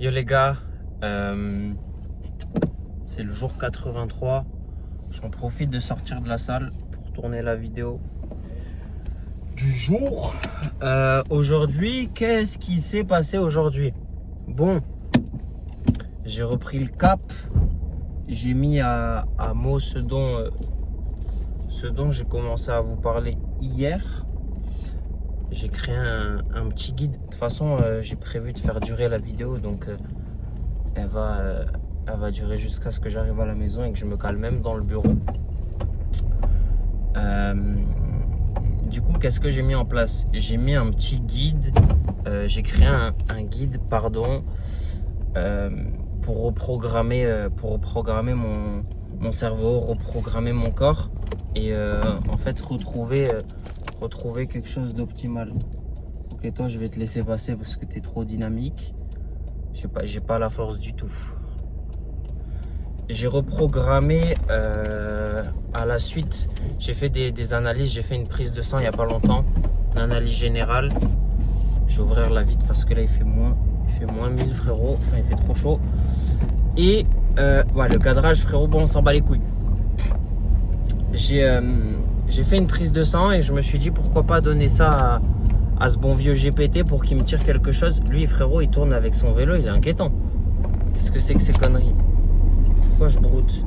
Yo les gars, c'est le jour 83. J'en profite de sortir de la salle pour tourner la vidéo du jour. Aujourd'hui, qu'est-ce qui s'est passé aujourd'hui? Bon, j'ai repris le cap. J'ai mis à mot ce dont j'ai commencé à vous parler hier. J'ai créé un petit guide. De toute façon, j'ai prévu de faire durer la vidéo, donc elle va durer jusqu'à ce que j'arrive à la maison et que je me cale même dans le bureau. Du coup, qu'est-ce que j'ai mis en place? J'ai mis un petit guide. J'ai créé un guide, pardon, pour reprogrammer mon cerveau, reprogrammer mon corps et en fait retrouver quelque chose d'optimal. Ok, toi je vais te laisser passer parce que tu es trop dynamique. J'ai pas la force du tout. J'ai reprogrammé à la suite. J'ai fait des analyses. J'ai fait une prise de sang il n'y a pas longtemps. Une analyse générale. Je vais ouvrir la vitre parce que là il fait moins 1000 frérot. Enfin il fait trop chaud. Et ouais, le cadrage frérot, bon on s'en bat les couilles. J'ai fait une prise de sang et je me suis dit pourquoi pas donner ça à ce bon vieux GPT pour qu'il me tire quelque chose. Lui frérot il tourne avec son vélo, il est inquiétant. Qu'est-ce que c'est que ces conneries? Pourquoi je broute?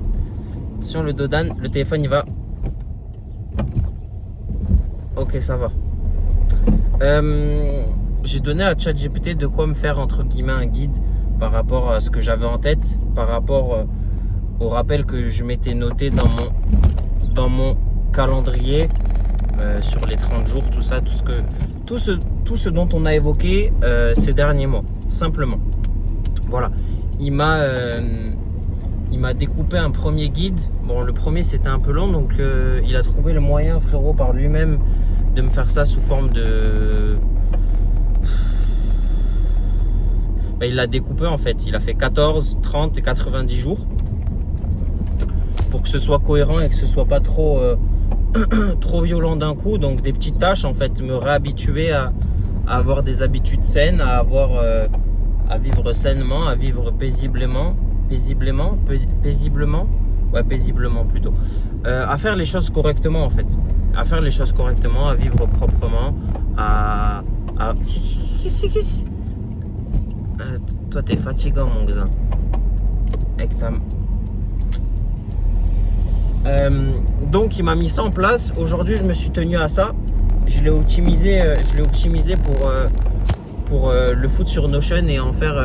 Attention le dodan, le téléphone il va. Ok ça va. J'ai donné à ChatGPT de quoi me faire entre guillemets un guide par rapport à ce que j'avais en tête, par rapport au rappel que je m'étais noté dans mon calendrier sur les 30 jours, tout ça, tout ce dont on a évoqué ces derniers mois, simplement. Voilà, il m'a découpé un premier guide. Bon, le premier c'était un peu long, donc il a trouvé le moyen, frérot, par lui-même de me faire ça sous forme de... Ben, il l'a découpé en fait, il a fait 14, 30 et 90 jours pour que ce soit cohérent et que ce soit pas trop violent d'un coup. Donc des petites tâches en fait, me réhabituer à avoir des habitudes saines, à vivre sainement, à vivre paisiblement plutôt, à faire les choses correctement en fait, à vivre proprement, Qu'est-ce toi t'es fatigant mon gars avec ta... donc il m'a mis ça en place. Aujourd'hui je me suis tenu à ça. Je l'ai optimisé pour le foutre sur Notion et en faire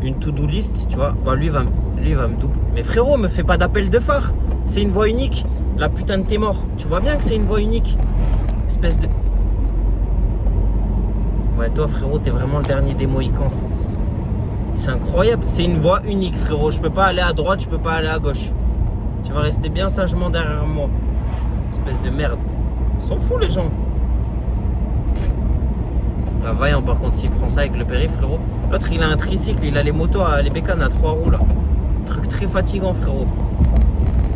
une to-do list, tu vois. Bah, lui va me double. Mais frérot, me fais pas d'appel de phare. C'est une voix unique. La putain de t'es mort. Tu vois bien que c'est une voix unique. Espèce de... Ouais, toi frérot, t'es vraiment le dernier des Mohicans. C'est incroyable. C'est une voix unique frérot. Je peux pas aller à droite, je peux pas aller à gauche. Tu vas rester bien sagement derrière moi. Espèce de merde. Ils sont fous les gens. Bah Vaillant par contre s'il prend ça avec le périph' frérot. L'autre il a un tricycle, il a les motos, les bécanes à 3 roues là. Truc très fatigant frérot.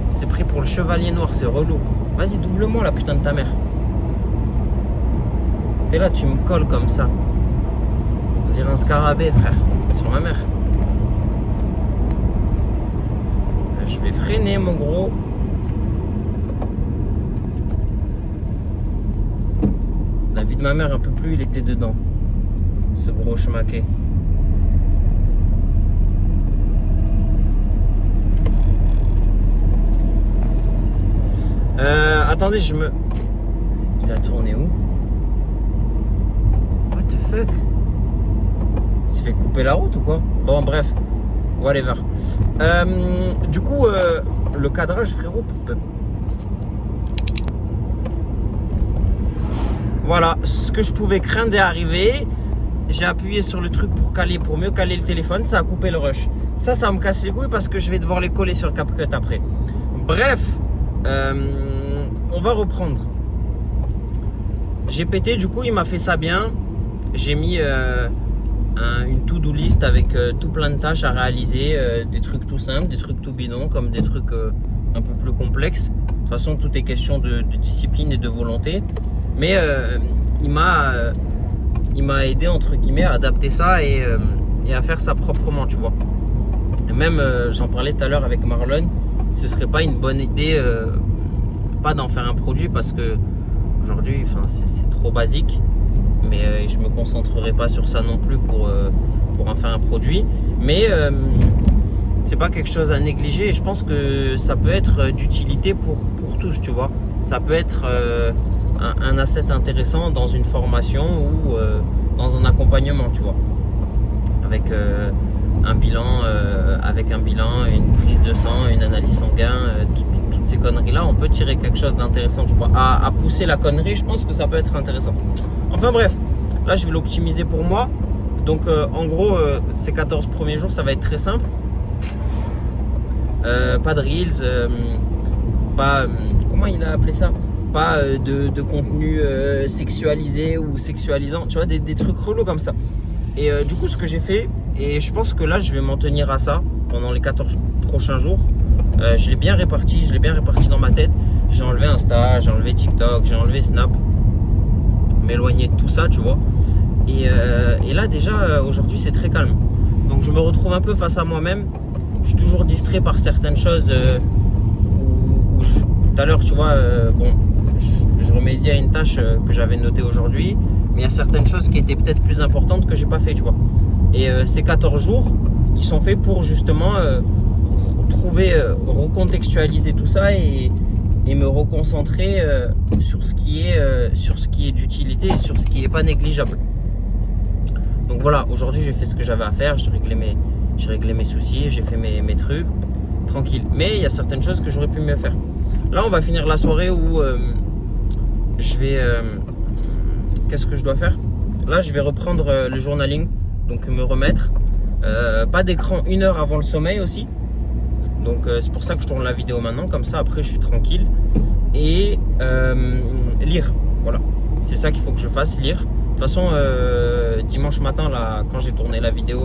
C'est pris pour le chevalier noir, c'est relou. Vas-y double-moi la putain de ta mère. T'es là, tu me colles comme ça. On dirait un scarabée frère. Sur ma mère. Je vais freiner mon gros. La vie de ma mère un peu plus, il était dedans. Ce gros schmaquet. Attendez, il a tourné où? What the fuck? Il s'est fait couper la route ou quoi? Bon bref. Whatever. Du coup, le cadrage, frérot. Voilà, ce que je pouvais craindre est arrivé. J'ai appuyé sur le truc pour mieux caler le téléphone. Ça a coupé le rush. Ça me casse les couilles parce que je vais devoir les coller sur CapCut après. Bref, on va reprendre. GPT, du coup, il m'a fait ça bien. J'ai mis... une to-do list avec tout plein de tâches à réaliser, des trucs tout simples, des trucs tout bidons, comme des trucs un peu plus complexes. De toute façon, tout est question de discipline et de volonté. Mais il m'a aidé entre guillemets à adapter ça et et à faire ça proprement, tu vois. Et même, j'en parlais tout à l'heure avec Marlon, ce serait pas une bonne idée, pas d'en faire un produit parce que aujourd'hui, c'est trop basique. Mais je me concentrerai pas sur ça non plus pour en faire un produit. Mais c'est pas quelque chose à négliger et je pense que ça peut être d'utilité pour tous, tu vois. Ça peut être un asset intéressant dans une formation ou dans un accompagnement, tu vois. Avec un bilan, une prise de sang, une analyse sanguine, toutes ces conneries-là, on peut tirer quelque chose d'intéressant, tu vois. À pousser la connerie, je pense que ça peut être intéressant. Enfin bref, là je vais l'optimiser pour moi. Donc en gros, ces 14 premiers jours, ça va être très simple. Pas de reels, pas comment il a appelé ça, pas de contenu sexualisé ou sexualisant, tu vois, des trucs relous comme ça. Et du coup, ce que j'ai fait, et je pense que là, je vais m'en tenir à ça pendant les 14 prochains jours. Je l'ai bien réparti dans ma tête. J'ai enlevé Insta, j'ai enlevé TikTok, j'ai enlevé Snap, m'éloigner de tout ça, tu vois. Et là, déjà, aujourd'hui, c'est très calme. Donc, je me retrouve un peu face à moi-même. Je suis toujours distrait par certaines choses. Tout à l'heure, tu vois, je remédie à une tâche que j'avais notée aujourd'hui. Mais il y a certaines choses qui étaient peut-être plus importantes que j'ai pas fait, tu vois. Et ces 14 jours, ils sont faits pour justement recontextualiser tout ça et me reconcentrer sur ce qui est d'utilité et sur ce qui est pas négligeable. Donc voilà, aujourd'hui j'ai fait ce que j'avais à faire, j'ai réglé mes soucis, j'ai fait mes trucs, tranquille. Mais il y a certaines choses que j'aurais pu mieux faire. Là on va finir la soirée où je vais... qu'est-ce que je dois faire? Là je vais reprendre le journaling, donc me remettre. Pas d'écran 1 heure avant le sommeil aussi. Donc c'est pour ça que je tourne la vidéo maintenant, comme ça après je suis tranquille. Et lire, voilà. C'est ça qu'il faut que je fasse, lire. De toute façon, dimanche matin, là, quand j'ai tourné la vidéo,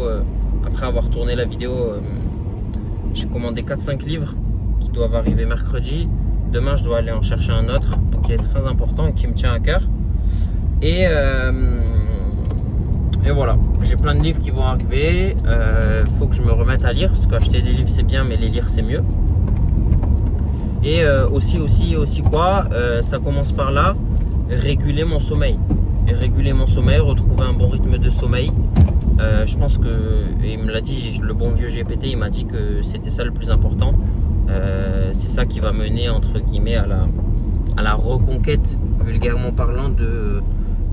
après avoir tourné la vidéo, j'ai commandé 4-5 livres qui doivent arriver mercredi. Demain, je dois aller en chercher un autre qui est très important et qui me tient à cœur. Et voilà, j'ai plein de livres qui vont arriver. Faut que je me remette à lire parce qu'acheter des livres c'est bien, mais les lire c'est mieux. Et aussi quoi, ça commence par là, réguler mon sommeil. Et réguler mon sommeil, retrouver un bon rythme de sommeil. Je pense que, et il me l'a dit, le bon vieux GPT, il m'a dit que c'était ça le plus important. C'est ça qui va mener entre guillemets à la reconquête, vulgairement parlant, de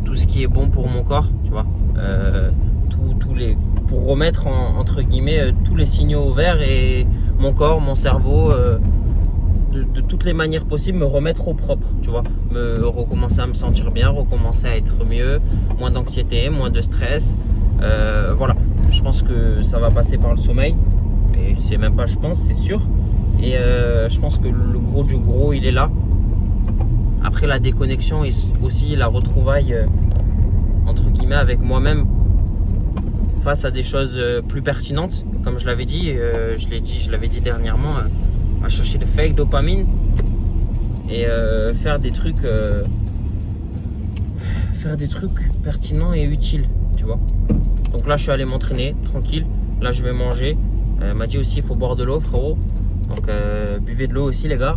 tout ce qui est bon pour mon corps, tu vois. Pour remettre entre guillemets tous les signaux au vert et mon corps, mon cerveau, de toutes les manières possibles, me remettre au propre, tu vois, recommencer à me sentir bien, recommencer à être mieux, moins d'anxiété, moins de stress. Voilà, je pense que ça va passer par le sommeil, et c'est même pas je pense, c'est sûr. Et je pense que le gros du gros il est là. Après la déconnexion et aussi la retrouvaille entre guillemets avec moi-même face à des choses plus pertinentes, comme je l'avais dit, je l'avais dit dernièrement, à chercher le fake dopamine et faire des trucs pertinents et utiles, tu vois. Donc là je suis allé m'entraîner tranquille, là je vais manger. Elle m'a dit aussi il faut boire de l'eau, frérot, donc buvez de l'eau aussi les gars.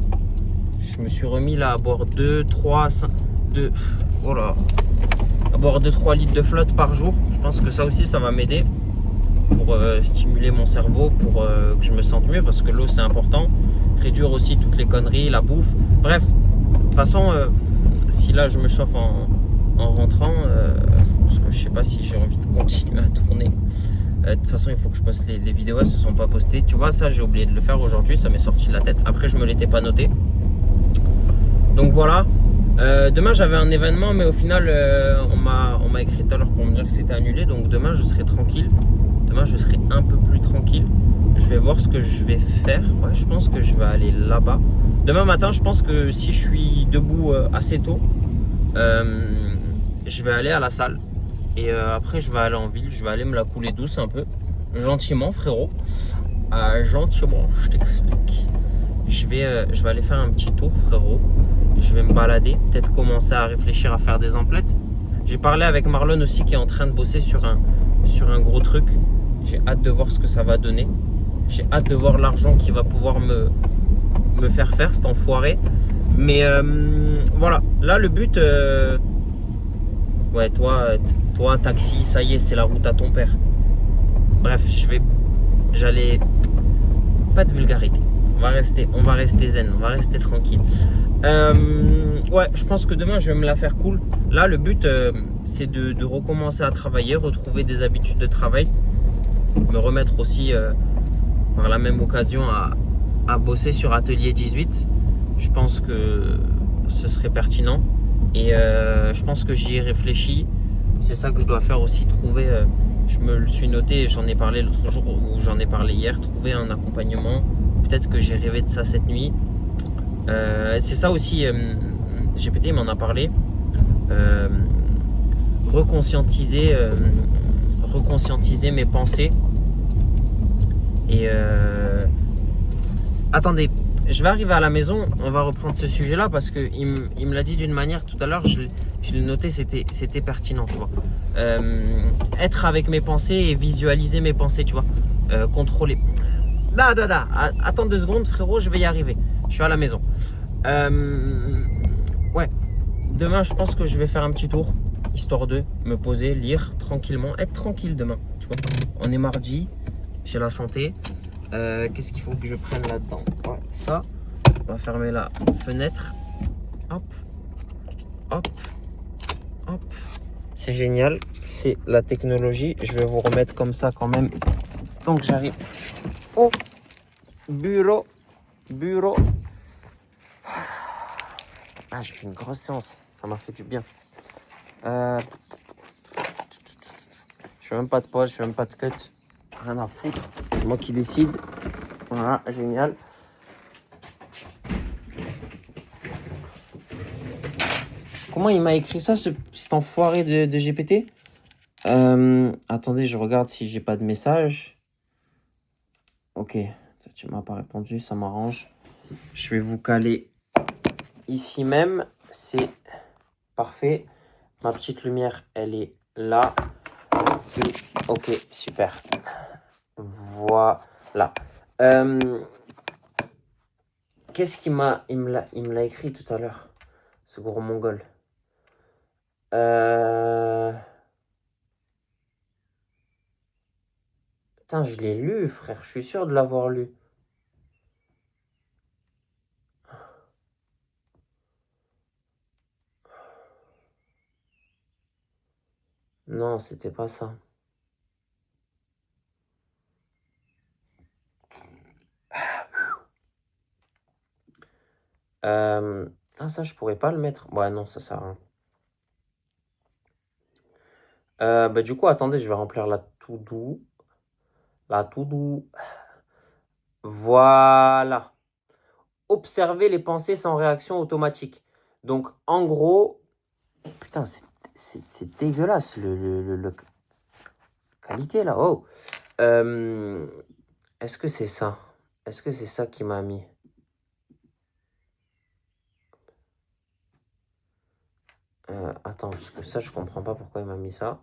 Je me suis remis là à boire 2-3 litres de flotte par jour. Je pense que ça aussi ça va m'aider pour stimuler mon cerveau, pour que je me sente mieux, parce que l'eau c'est important. Réduire aussi toutes les conneries, la bouffe, bref. De toute façon, si là je me chauffe en rentrant, parce que je sais pas si j'ai envie de continuer à tourner. De toute façon il faut que je poste les vidéos, elles se sont pas postées. Tu vois, ça j'ai oublié de le faire aujourd'hui, ça m'est sorti de la tête. Après je me l'étais pas noté. Donc voilà. Demain j'avais un événement, mais au final on m'a écrit tout à l'heure pour me dire que c'était annulé. Donc demain je serai tranquille. Demain je serai un peu plus tranquille. Je vais voir ce que je vais faire. Ouais, je pense que je vais aller là-bas. Demain matin, je pense que si je suis debout assez tôt, je vais aller à la salle. Et après, je vais aller en ville. Je vais aller me la couler douce un peu. Gentiment, frérot. Gentiment, je t'explique. Je vais aller faire un petit tour, frérot. Je vais me balader. Peut-être commencer à réfléchir à faire des emplettes. J'ai parlé avec Marlon aussi qui est en train de bosser sur un gros truc. J'ai hâte de voir ce que ça va donner. J'ai hâte de voir l'argent qui va pouvoir me faire faire cet enfoiré. Mais voilà, là le but... ouais, toi, taxi, ça y est, c'est la route à ton père. Bref, j'allais... Pas de vulgarité. On va rester zen, on va rester tranquille. Ouais, je pense que demain, je vais me la faire cool. Là, le but, c'est de recommencer à travailler, retrouver des habitudes de travail. Me remettre aussi, par la même occasion, à bosser sur Atelier 18. Je pense que ce serait pertinent. Et je pense que j'y ai réfléchi. C'est ça que je dois faire aussi, trouver... je me le suis noté, j'en ai parlé l'autre jour, ou j'en ai parlé hier, trouver un accompagnement. Peut-être que j'ai rêvé de ça cette nuit. C'est ça aussi, GPT m'en a parlé. Reconscientiser mes pensées. Et attendez, je vais arriver à la maison, on va reprendre ce sujet-là parce qu'il me l'a dit d'une manière tout à l'heure, je l'ai noté, c'était pertinent, tu vois. Être avec mes pensées et visualiser mes pensées, tu vois. Contrôler. Attends 2 secondes, frérot, je vais y arriver. Je suis à la maison. Ouais, demain, je pense que je vais faire un petit tour, histoire de me poser, lire tranquillement, être tranquille demain, tu vois. On est mardi, j'ai la santé. Qu'est-ce qu'il faut que je prenne là-dedans? Ouais, ça, on va fermer la fenêtre. Hop, hop, hop. C'est génial, c'est la technologie. Je vais vous remettre comme ça quand même, tant que j'arrive au bureau. Ah, j'ai fait une grosse séance, ça m'a fait du bien. Je fais même pas de pause, je fais même pas de cut. Rien à foutre, c'est moi qui décide. Voilà, génial. Comment il m'a écrit ça, cet enfoiré de GPT? Attendez, je regarde si j'ai pas de message. Ok, tu m'as pas répondu, ça m'arrange. Je vais vous caler ici même, c'est parfait. Ma petite lumière, elle est là. C'est ok, super. Voilà. Qu'est-ce qu'il m'a... Il me l'a écrit tout à l'heure, ce gros mongol. Putain, je l'ai lu, frère. Je suis sûr de l'avoir lu. Non, c'était pas ça. Ah, ça, je pourrais pas le mettre. Ouais, non, ça sert à rien. Bah, du coup, attendez, je vais remplir la to-do. La to-do. Voilà. Observer les pensées sans réaction automatique. Donc, en gros... Putain, c'est dégueulasse, le qualité, là. Oh. Est-ce que c'est ça? Est-ce que c'est ça qui m'a mis? Attends, parce que ça, je comprends pas pourquoi il m'a mis ça.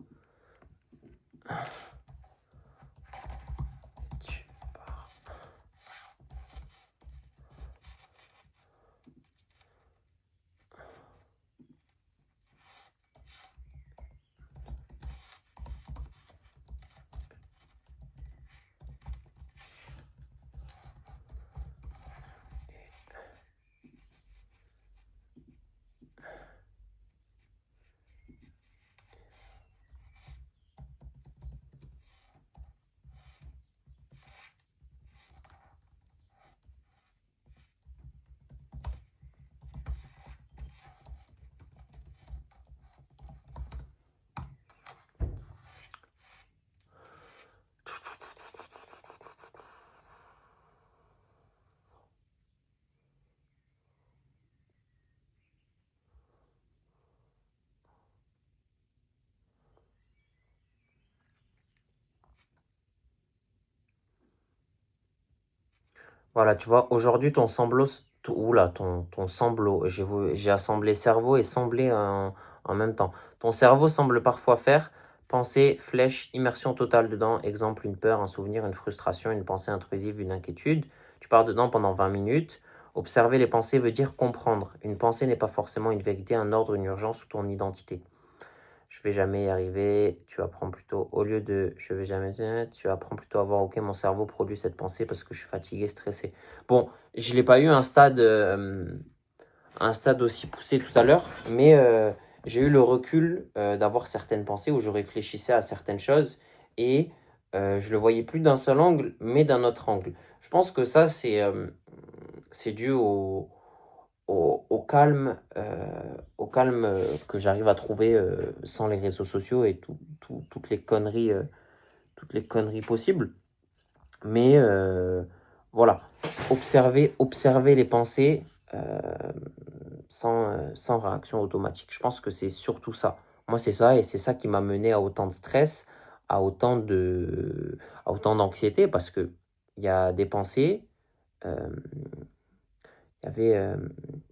Voilà, tu vois, aujourd'hui, ton semblot... Oula, ton semblot. J'ai assemblé cerveau et semblé en même temps. Ton cerveau semble parfois faire Pensée, flèche, immersion totale dedans. Exemple, une peur, un souvenir, une frustration, une pensée intrusive, une inquiétude. Tu pars dedans pendant 20 minutes. Observer les pensées veut dire comprendre. Une pensée n'est pas forcément une vérité, un ordre, une urgence ou ton identité. Je vais jamais y arriver. Tu apprends plutôt, au lieu de je vais jamais, tu apprends plutôt à voir, ok, mon cerveau produit cette pensée parce que je suis fatigué, stressé. Bon, je n'ai pas eu un stade aussi poussé tout à l'heure, mais j'ai eu le recul d'avoir certaines pensées où je réfléchissais à certaines choses et je le voyais plus d'un seul angle, mais d'un autre angle. Je pense que ça, c'est dû au calme, que j'arrive à trouver sans les réseaux sociaux et toutes les conneries possibles. Mais voilà, observer les pensées sans réaction automatique. Je pense que c'est surtout ça. Moi, c'est ça, et c'est ça qui m'a mené à autant de stress, à autant d'anxiété, parce que il y a des pensées. euh, il y avait,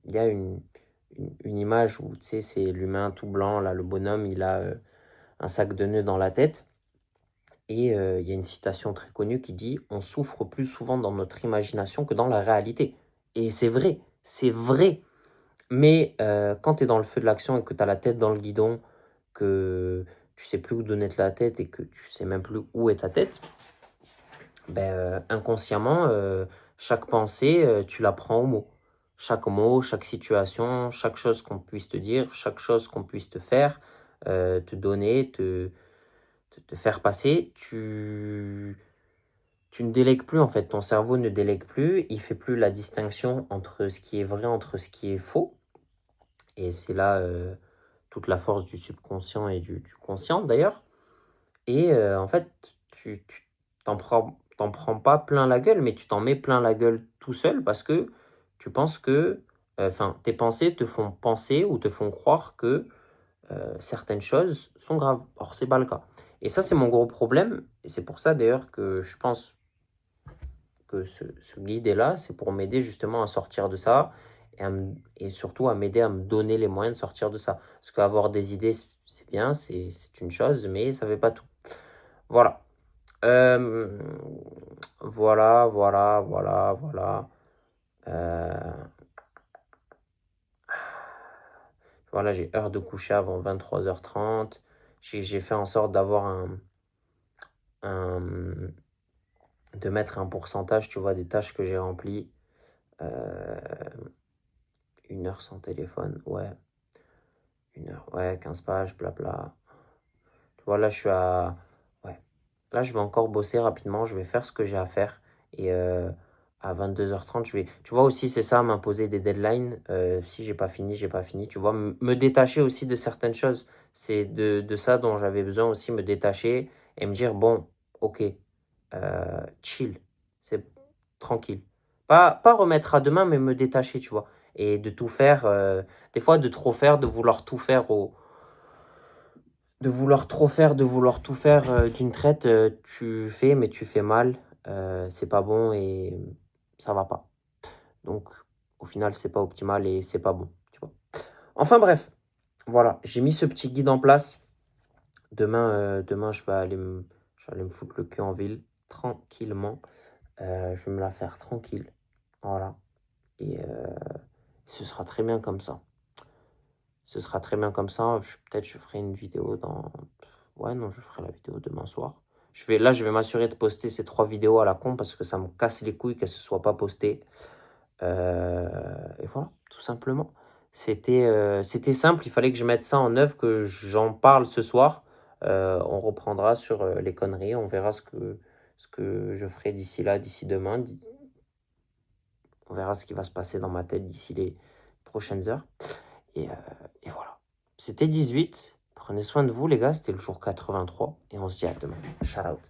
il y a une image où, tu sais, c'est l'humain tout blanc, là, le bonhomme, il a un sac de nœuds dans la tête. Et il y a une citation très connue qui dit « On souffre plus souvent dans notre imagination que dans la réalité ». Et c'est vrai. Mais quand tu es dans le feu de l'action et que tu as la tête dans le guidon, que tu sais plus où donner de la tête et que tu sais même plus où est ta tête, ben, inconsciemment, chaque pensée, tu la prends au mot. Chaque mot, chaque situation, chaque chose qu'on puisse te dire, chaque chose qu'on puisse te faire, te donner, te faire passer, tu ne délègues plus en fait. Ton cerveau ne délègue plus, il fait plus la distinction entre ce qui est vrai, entre ce qui est faux. Et c'est là toute la force du subconscient et du conscient d'ailleurs. Et en fait, tu t'en prends pas plein la gueule, mais tu t'en mets plein la gueule tout seul parce que tu penses que, tes pensées te font penser ou te font croire que certaines choses sont graves. Or, c'est pas le cas. Et ça, c'est mon gros problème. Et c'est pour ça d'ailleurs que je pense que ce guide est là. C'est pour m'aider justement à sortir de ça et surtout à m'aider à me donner les moyens de sortir de ça. Parce qu'avoir des idées, c'est bien, c'est une chose, mais ça ne fait pas tout. Voilà. Euh, voilà. Euh, voilà, j'ai heure de coucher avant 23h30. J'ai fait en sorte d'avoir de mettre un pourcentage, tu vois, des tâches que j'ai remplies. 1 heure sans téléphone, ouais. 1 heure, ouais, 15 pages, blabla. Tu vois, là, je suis à... Ouais. Là, je vais encore bosser rapidement. Je vais faire ce que j'ai à faire. Et à 22h30, je vais... Tu vois aussi, c'est ça, m'imposer des deadlines. Si j'ai pas fini, j'ai pas fini. Tu vois, me détacher aussi de certaines choses. C'est de ça dont j'avais besoin aussi, me détacher et me dire, bon, ok, chill. C'est tranquille. Pas remettre à demain, mais me détacher, tu vois. Et de tout faire, des fois de trop faire, de vouloir tout faire de vouloir tout faire d'une traite, tu fais, mais tu fais mal. C'est pas bon et ça va pas. Donc, au final, c'est pas optimal et c'est pas bon, tu vois. Enfin bref, voilà, j'ai mis ce petit guide en place. Demain je vais aller me foutre le cul en ville, tranquillement. Je vais me la faire tranquille. Voilà. Et ce sera très bien comme ça. Ce sera très bien comme ça. Peut-être je ferai une vidéo dans... Ouais, non, je ferai la vidéo demain soir. Je vais m'assurer de poster ces 3 vidéos à la con parce que ça me casse les couilles qu'elles ne se soient pas postées. Et voilà, tout simplement. C'était simple, il fallait que je mette ça en œuvre, que j'en parle ce soir. On reprendra sur les conneries, on verra ce que je ferai d'ici là, d'ici demain. On verra ce qui va se passer dans ma tête d'ici les prochaines heures. Et voilà. C'était 18. Prenez soin de vous, les gars. C'était le jour 83. Et on se dit à demain. Shout out.